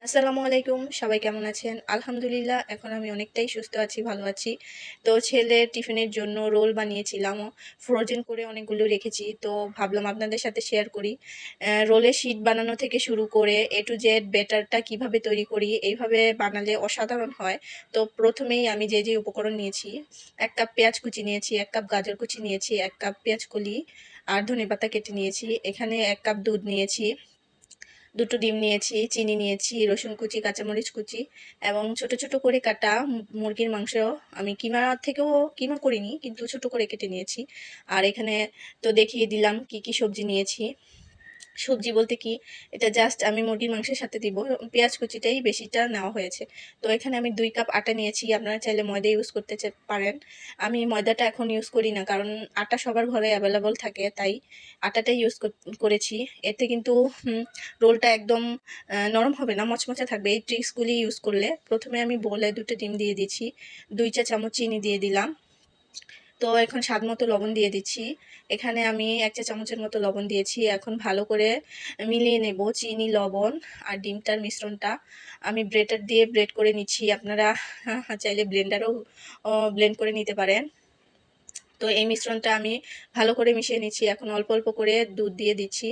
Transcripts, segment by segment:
আসসালামু আলাইকুম, সবাই কেমন আছেন? আলহামদুলিল্লাহ এখন আমি অনেকটাই সুস্থ আছি, ভালো আছি। তো ছেলের টিফিনের জন্য রোল বানিয়েছিলাম। ফ্রোজেন করে অনেকগুলো রেখেছি। তো ভাবলাম আপনাদের সাথে শেয়ার করি। রোলের শীট বানানো থেকে শুরু করে A to Z ব্যাটারটা কিভাবে তৈরি করি, এইভাবে বানালে অসাধারণ হয়। তো প্রথমেই আমি যে উপকরণ নিয়েছি, ১ কাপ পেঁয়াজ কুচি নিয়েছি, ১ কাপ গাজর কুচি নিয়েছি, ১ কাপ পেঁয়াজ কলি আর ধনেপাতা কেটে নিয়েছি। এখানে ১ কাপ দুধ নিয়েছি। ২টো ডিম নিয়েছি, চিনি নিয়েছি, রসুন কুচি, কাঁচামরিচ কুচি এবং ছোট, ছোট করে কাটা মুরগির মাংস। আমি কিমা করিনি, কিন্তু ছোট করে কেটে নিয়েছি। আর এখানে তো দেখিয়ে দিলাম কি, কি সবজি নিয়েছি। সবজি বলতে কি, এটা জাস্ট আমি মুরগির মাংসের সাথে দিব। পেঁয়াজ কুচিটাই বেশিটা নেওয়া হয়েছে। তো এখানে আমি ২ কাপ আটা নিয়েছি। আপনারা চাইলে ময়দা ইউজ করতে পারেন। আমি ময়দাটা এখন ইউজ করি না, কারণ আটা সবার ঘরে অ্যাভেলেবল থাকে, তাই আটাটাই ইউজ করেছি। এতে কিন্তু রোলটা একদম নরম হবে না, মচমচে থাকবে এই ট্রিক্সগুলি ইউজ করলে। প্রথমে আমি বোলে ২টো ডিম দিয়ে দিচ্ছি, ২ চা চামচ চিনি দিয়ে দিলাম। তো এখন স্বাদ মতো লবণ দিয়ে দিচ্ছি। এখানে আমি ১ চা চামচের মতো লবণ দিয়েছি। এখন ভালো করে মিলিয়ে নেব চিনি, লবণ আর ডিমটার মিশ্রণটা। আমি ব্রেটার দিয়ে ব্রেড করে নিচ্ছি। আপনারা চাইলে ব্লেন্ডারেও ব্লেন্ড করে নিতে পারেন। তো এই মিশ্রণটা আমি ভালো করে মিশিয়ে নিচ্ছি। এখন অল্প, অল্প করে দুধ দিয়ে দিচ্ছি।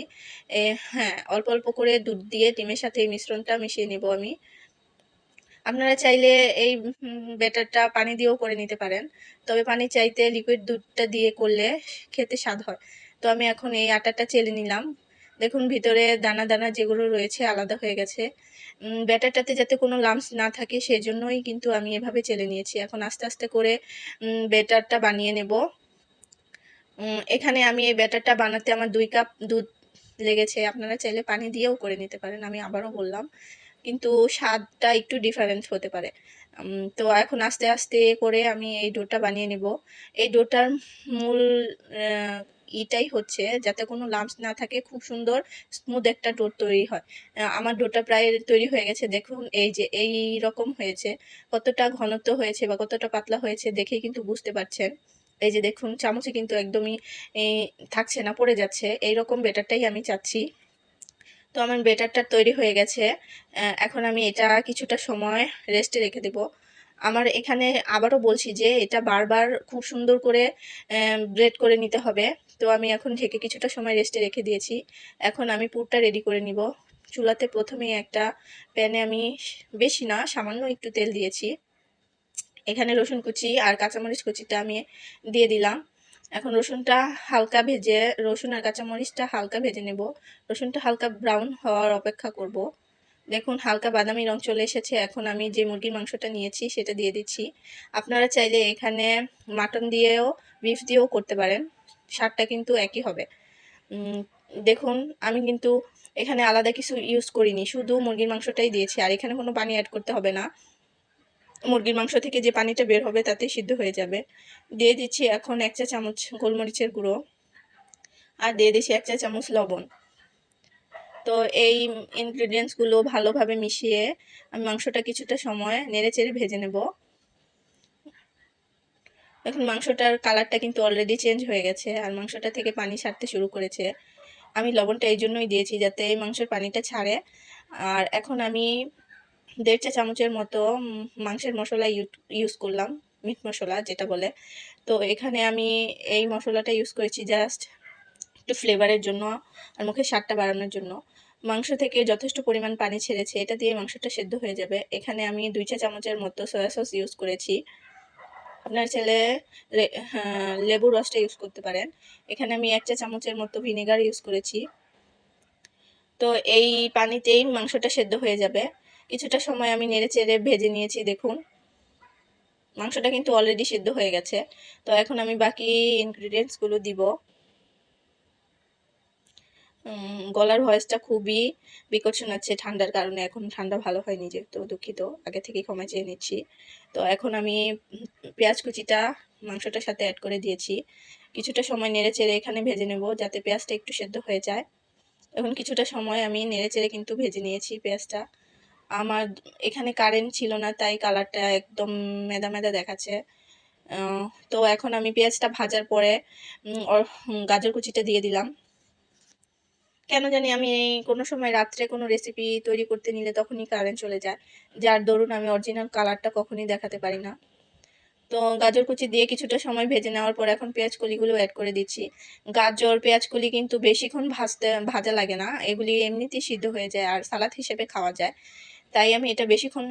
অল্প, অল্প করে দুধ দিয়ে ডিমের সাথে এই মিশ্রণটা মিশিয়ে নেব আমি। আপনারা চাইলে এই ব্যাটারটা পানি দিয়েও করে নিতে পারেন। তবে পানির চাইতে লিকুইড দুধটা দিয়ে করলে খেতে স্বাদ হয়। তো আমি এখন এই আটাটা চেলে নিলাম। দেখুন ভিতরে দানা, দানা যেগুলো রয়েছে আলাদা হয়ে গেছে। ব্যাটারটাতে যাতে কোনো লাম্পস না থাকে সেজন্যই কিন্তু আমি এভাবে চেলে নিয়েছি। এখন আস্তে, আস্তে করে ব্যাটারটা বানিয়ে নেব। এখানে আমি এই ব্যাটারটা বানাতে আমার ২ কাপ দুধ লেগেছে। আপনারা চাইলে পানি দিয়েও করে নিতে পারেন। আমি আবারও বললাম। কিন্তু স্বাদটা একটু ডিফারেন্ট হতে পারে। তো এখন আস্তে, আস্তে করে আমি এই ডোটা বানিয়ে নেব। এই ডোটার মূল আ ইটাই হচ্ছে যাতে কোনো লাম্পস না থাকে, খুব সুন্দর স্মুথ একটা ডো তৈরি হয়। আমার ডোটা প্রায় তৈরি হয়ে গেছে। দেখুন এই যে এইরকম হয়েছে। কতটা ঘনত্ব হয়েছে বা কতটা পাতলা হয়েছে দেখেই কিন্তু বুঝতে পারছেন। এই যে দেখুন চামচে কিন্তু একদমই এই থাকছে না, পড়ে যাচ্ছে। এইরকম ব্যাটারটাই আমি চাচ্ছি। তো আমার ব্যাটারটা তৈরি হয়ে গেছে। এখন আমি এটা কিছুটা সময় রেস্টে রেখে দেব। আমার এখানে আবারও বলছি যে এটা বারবার খুব সুন্দর করে ব্রেড করে নিতে হবে। তো আমি এখন ঢেকে কিছুটা সময় রেস্টে রেখে দিয়েছি। এখন আমি পুরটা রেডি করে নিব। চুলাতে প্রথমেই একটা প্যানে আমি বেশি না, সামান্য একটু তেল দিয়েছি। এখানে রসুন কুচি আর কাঁচামরিচ কুচিটা আমি দিয়ে দিলাম। এখন রসুন আর কাঁচামরিচটা হালকা ভেজে নেব। রসুনটা হালকা ব্রাউন হওয়ার অপেক্ষা করব। দেখুন হালকা বাদামি রং চলে এসেছে। এখন আমি যে মুরগির মাংসটা নিয়েছি সেটা দিয়ে দিচ্ছি। আপনারা চাইলে এখানে মাটন দিয়েও বিফ দিয়েও করতে পারেন। স্বাদটা কিন্তু একই হবে। দেখুন আমি কিন্তু এখানে আলাদা কিছু ইউজ করিনি, শুধু মুরগির মাংসটাই দিয়েছি। আর এখানে কোনো পানি অ্যাড করতে হবে না। মুরগির মাংস থেকে যে পানিটা বের হবে তাতেই সিদ্ধ হয়ে যাবে। দিয়ে দিচ্ছি এখন ১ চা চামচ গোলমরিচের গুঁড়ো আর দিয়ে দিচ্ছি ১ চা চামচ লবণ। তো এই ইনগ্রিডিয়েন্টসগুলো ভালোভাবে মিশিয়ে আমি মাংসটা কিছুটা সময় নেড়েচেড়ে ভেজে নেব। এখন মাংসটার কালারটা কিন্তু অলরেডি চেঞ্জ হয়ে গেছে আর মাংসটা থেকে পানি ছাড়তে শুরু করেছে। আমি লবণটা এই জন্যই দিয়েছি যাতে এই মাংসের পানিটা ছাড়ে। আর এখন আমি ১.৫ চা চামচের মতো মাংসের মশলা ইউজ করলাম, মিট মশলা যেটা বলে। তো এখানে আমি এই মশলাটা ইউজ করেছি জাস্ট একটু ফ্লেভারের জন্য আর মুখের স্বাদটা বাড়ানোর জন্য। মাংস থেকে যথেষ্ট পরিমাণ পানি ছেড়েছে, এটা দিয়ে মাংসটা সেদ্ধ হয়ে যাবে। এখানে আমি ২ চা চামচের মতো সয়া সস ইউজ করেছি। আপনার চাইলে লেবুর রসটা ইউজ করতে পারেন। এখানে আমি ১ চা চামচের মতো ভিনেগার ইউজ করেছি। তো এই পানিতেই মাংসটা সেদ্ধ হয়ে যাবে। কিছুটা সময় আমি নেড়েচেড়ে ভেজে নিয়েছি দেখুন। মাংসটা কিন্তু অলরেডি সেদ্ধ হয়ে গেছে। তো এখন আমি বাকি ইনগ্রিডিয়েন্টসগুলো দিব। গলার ভয়েসটা খুবই বিকট শোনাচ্ছে ঠান্ডার কারণে। এখন ঠান্ডা ভালো হয়নি, যেহেতু দুঃখিত, আগে থেকেই ক্ষমা চেয়ে নিচ্ছি। তো এখন আমি পেঁয়াজ কুচিটা মাংসটার সাথে অ্যাড করে দিয়েছি। কিছুটা সময় নেড়েচেড়ে এখানে ভেজে নেব যাতে পেঁয়াজটা একটু সেদ্ধ হয়ে যায়। এখন কিছুটা সময় আমি নেড়েচেড়ে কিন্তু ভেজে নিয়েছি পেঁয়াজটা। আমার এখানে কারেন্ট ছিল না, তাই কালারটা একদম মেদা মেদা দেখাচ্ছে। তো এখন আমি পেঁয়াজটা ভাজার পরে গাজর কুচিটা দিয়ে দিলাম। কেন জানি আমি কোনো সময় রাত্রে কোনো রেসিপি তৈরি করতে নিলে তখনই কারেন্ট চলে যায়, যার দরুন আমি অরিজিনাল কালারটা কখনই দেখাতে পারি না। তো গাজর কুচি দিয়ে কিছুটা সময় ভেজে নেওয়ার পর এখন পেঁয়াজ কলিগুলো অ্যাড করে দিচ্ছি। গাজর পেঁয়াজ কলি কিন্তু বেশিক্ষণ ভাজা লাগে না, এগুলি এমনিতেই সিদ্ধ হয়ে যায় আর সালাদ হিসেবে খাওয়া যায়। তাই আমি এটা বেশিক্ষণ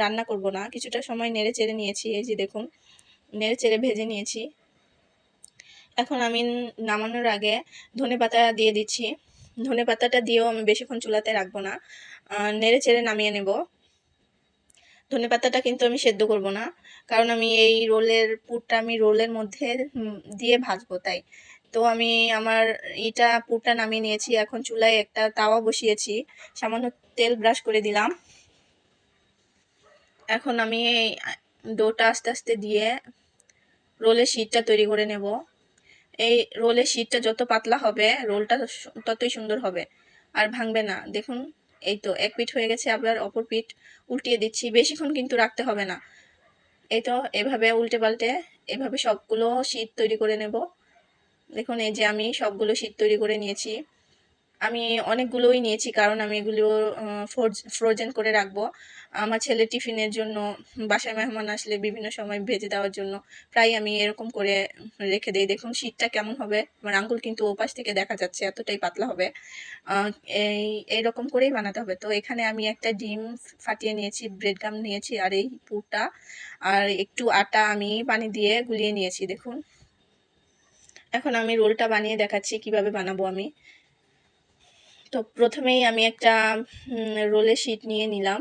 রান্না করব না, কিছুটা সময় নেড়ে চেড়ে নিয়েছি। এই যে দেখুন, নেড়ে চেড়ে ভেজে নিয়েছি। এখন আমি নামানোর আগে ধনেপাতা দিয়ে দিচ্ছি। ধনেপাতাটা দিয়েও আমি বেশিক্ষণ চুলাতে রাখবো না, নেড়ে চেড়ে নামিয়ে নেব। ধনেপাতাটা কিন্তু আমি সেদ্ধ করব না, কারণ আমি এই রোলের পুরটা আমি রোলের মধ্যে দিয়ে ভাজবো, তাই। তো আমি আমার পুরটা নামিয়ে নিয়েছি। এখন চুলায় একটা তাওয়া বসিয়েছি, সামান্য তেল ব্রাশ করে দিলাম। এখন আমি ডোটা আস্তে আস্তে দিয়ে রোলের শীটটা তৈরি করে নেব। এই রোলের শীটটা যত পাতলা হবে রোলটা ততই সুন্দর হবে আর ভাঙবে না। দেখুন, এই তো এক পিঠ হয়ে গেছে, আবার অপর পিঠ উল্টিয়ে দিচ্ছি। বেশিক্ষণ কিন্তু রাখতে হবে না। এই তো এভাবে উল্টে পাল্টে এভাবে সবগুলো শীট তৈরি করে নেব। দেখুন, এই যে আমি সবগুলো শীট তৈরি করে নিয়েছি। আমি অনেকগুলোই নিয়েছি, কারণ আমি এগুলো ফ্রোজেন করে রাখবো আমার ছেলের টিফিনের জন্য। বাসায় মেহমান আসলে বিভিন্ন সময় ভেজে দেওয়ার জন্য প্রায় আমি এরকম করে রেখে দিই। দেখুন শীটটা কেমন হবে, আমার আঙ্গুল কিন্তু ওপাশ থেকে দেখা যাচ্ছে, এতটাই পাতলা হবে। এইরকম করেই বানাতে হবে। তো এখানে আমি একটা ডিম ফাটিয়ে নিয়েছি, ব্রেড গাম নিয়েছি, আর এই পুরটা আর একটু আটা আমি পানি দিয়ে গুলিয়ে নিয়েছি। দেখুন, এখন আমি রোলটা বানিয়ে দেখাচ্ছি কিভাবে বানাবো আমি। তো প্রথমেই আমি একটা রোলের শীট নিয়ে নিলাম।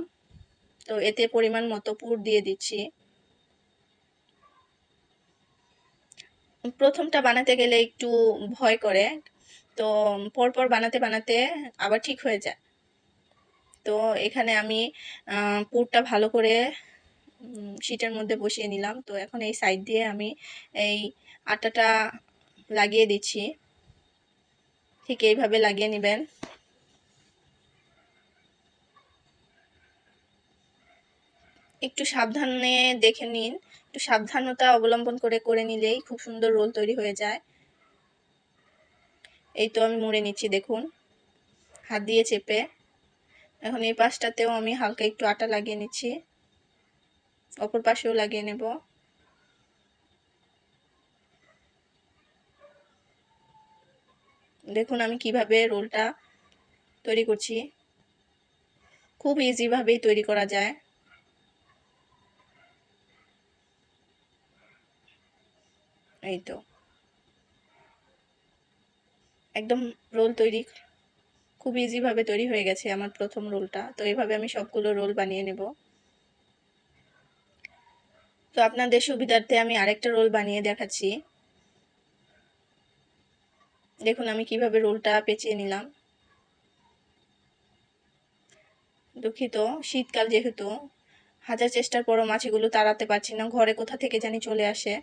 তো এতে পরিমাণ মতো পুর দিয়ে দিচ্ছি। প্রথমটা বানাতে গেলে একটু ভয় করে, তো পরপর বানাতে বানাতে আবার ঠিক হয়ে যায়। তো এখানে আমি পুরটা ভালো করে শীটের মধ্যে বসিয়ে নিলাম। তো এখন এই সাইড দিয়ে আমি এই আটাটা লাগিয়ে দিচ্ছি। ঠিক এইভাবে লাগিয়ে নেবেন। একটু সাবধানে দেখে নিন, একটু সাবধানতা অবলম্বন করে করে নিলেই খুব সুন্দর রোল তৈরি হয়ে যায়। এই তো আমি মুড়ে নিচ্ছি, দেখুন, হাত দিয়ে চেপে। এখন এই পাশটাতেও আমি হালকা একটু আটা লাগিয়ে নিচ্ছি, অপর পাশেও লাগিয়ে নেব। দেখুন আমি কিভাবে রোলটা তৈরি করছি, খুব ইজি ভাবেই তৈরি করা যায়। এই তো একদম রোল তৈরি খুব ইজি ভাবে তৈরি হয়ে গেছে আমার প্রথম রোলটা। তো এইভাবে আমি সবগুলো রোল বানিয়ে নেব। তো আপনাদের সুবিধার্থে আমি আরেকটা রোল বানিয়ে দেখাচ্ছি। দেখুন আমি কিভাবে রোলটা পেঁচিয়ে নিলাম। দুঃখিত, শীতকাল যেহেতু হাজার চেষ্টার পরও মাছিগুলো তাড়াতে পারছি না, ঘরে কোথা থেকে জানি চলে আসে।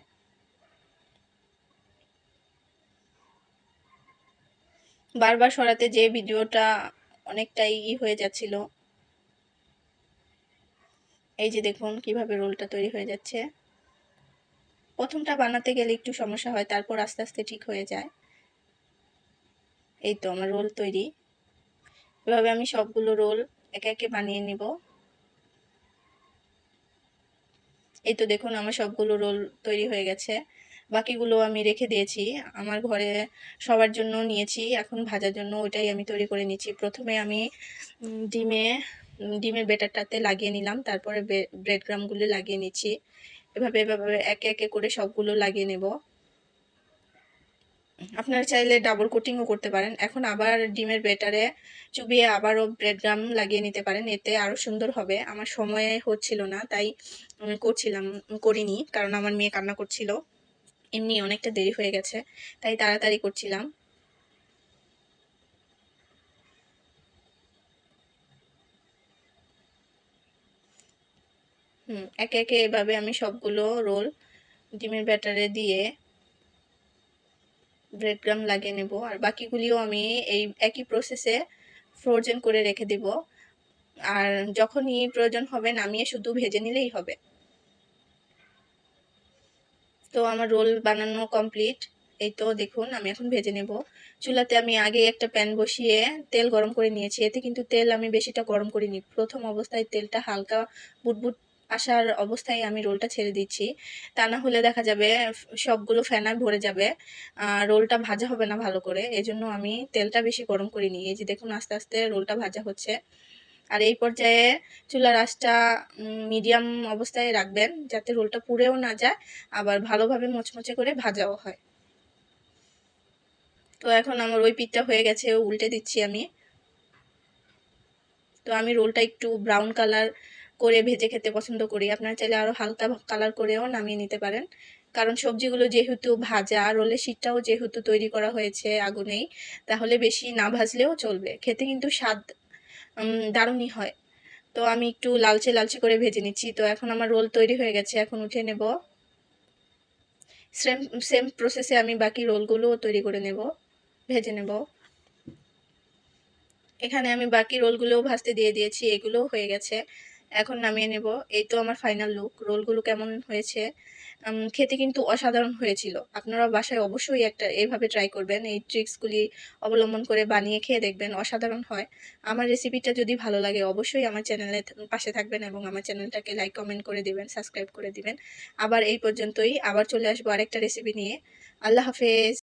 বারবার সরাতে যে ভিডিওটা অনেকটাই হয়ে যাচ্ছিল। এই যে দেখুন কিভাবে রোলটা তৈরি হয়ে যাচ্ছে। প্রথমটা বানাতে গেলে একটু সমস্যা হয়, তারপর আস্তে আস্তে ঠিক হয়ে যায়। এই তো আমার রোল তৈরি। এভাবে আমি সবগুলো রোল একে একে বানিয়ে নিব। এই তো দেখুন আমার সবগুলো রোল তৈরি হয়ে গেছে। বাকিগুলো আমি রেখে দিয়েছি, আমার ঘরে সবার জন্য নিয়েছি, এখন ভাজার জন্য ওইটাই আমি তৈরি করে নিচ্ছি। প্রথমে আমি ডিমের বেটারটাতে লাগিয়ে নিলাম, তারপরে ব্রেড ক্রাম্বগুলো লাগিয়ে নিচ্ছি। এভাবে এভাবে একে একে করে সবগুলো লাগিয়ে নেব। আপনারা চাইলে ডাবল কোটিংও করতে পারেন। এখন আবার ডিমের ব্যাটারে চুবিয়ে আবারও ব্রেড ক্রাম্ব লাগিয়ে নিতে পারেন, এতে আরো সুন্দর হবে। আমার সময় হচ্ছিল না, তাই করিনি, কারণ আমার মেয়ে কান্না করছিল। এমনি অনেকটা দেরি হয়ে গেছে, তাই তাড়াতাড়ি করছিলাম। একে একে এভাবে আমি সবগুলো রোল ডিমের ব্যাটারে দিয়ে ব্রেড ক্রাম্ব লাগিয়ে নেব, আর বাকিগুলিও আমি এই একই প্রসেসে ফ্রোজেন করে রেখে দিব। আর যখনই প্রয়োজন হবে নামিয়ে শুধু ভেজে নিলেই হবে। তো আমার রোল বানানো কমপ্লিট। এই তো দেখুন আমি এখন ভেজে নেব। চুলাতে আমি আগে একটা প্যান বসিয়ে তেল গরম করে নিয়েছি। এতে কিন্তু তেল আমি বেশিটা গরম করিনি। প্রথম অবস্থায় তেলটা হালকা বুটবুট আসার অবস্থায় আমি রোলটা ছেড়ে দিচ্ছি। তা না হলে দেখা যাবে সবগুলো ফেনায় ভরে যাবে। রোলটা ভাজা হবে না ভালো করে। এজন্য আমি তেলটা বেশি গরম করিনি। এই যে দেখুন আস্তে, আস্তে রোলটা ভাজা হচ্ছে। আর এই পর্যায়ে চুলার আঁচটা মিডিয়াম অবস্থায় রাখবেন, যাতে রোলটা পুড়েও না যায়, আবার ভালোভাবে মুচমুচে করে ভাজাও হয়। তো এখন আমার ওই পিঠটা হয়ে গেছে, উল্টে দিচ্ছি আমি। তো আমি রোলটা একটু ব্রাউন কালার করে ভেজে খেতে পছন্দ করি। আপনারা চাইলে আরও হালকা কালার করেও নামিয়ে নিতে পারেন। কারণ সবজিগুলো যেহেতু ভাজা, রোলের শিটটাও যেহেতু তৈরি করা হয়েছে আগুনেই, তাহলে বেশি না ভাজলেও চলবে। খেতে কিন্তু স্বাদ দারুণই হয়। তো আমি একটু লালচে লালচে করে ভেজে নিচ্ছি। তো এখন আমার রোল তৈরি হয়ে গেছে, এখন উঠে নেব। সেম সেম প্রসেসে আমি বাকি রোলগুলোও তৈরি করে নেব, ভেজে নেব। এখানে আমি বাকি রোলগুলোও ভাজতে দিয়ে দিয়েছি, এগুলোও হয়ে গেছে। এখন নামিয়ে নেব। এই তো আমার ফাইনাল লুক। রোলগুলো কেমন হয়েছে? খেতে কিন্তু অসাধারণ হয়েছিল। আপনারা বাসায় অবশ্যই একটা এভাবে ট্রাই করবেন। এই ট্রিক্সগুলি অবলম্বন করে বানিয়ে খেয়ে দেখবেন, অসাধারণ হয়। আমার রেসিপিটা যদি ভালো লাগে অবশ্যই আমার চ্যানেলে পাশে থাকবেন এবং আমার চ্যানেলটাকে লাইক, কমেন্ট করে দিবেন, সাবস্ক্রাইব করে দিবেন। আবার এই পর্যন্তই, আবার চলে আসবো আরেকটা রেসিপি নিয়ে। আল্লাহ হাফেজ।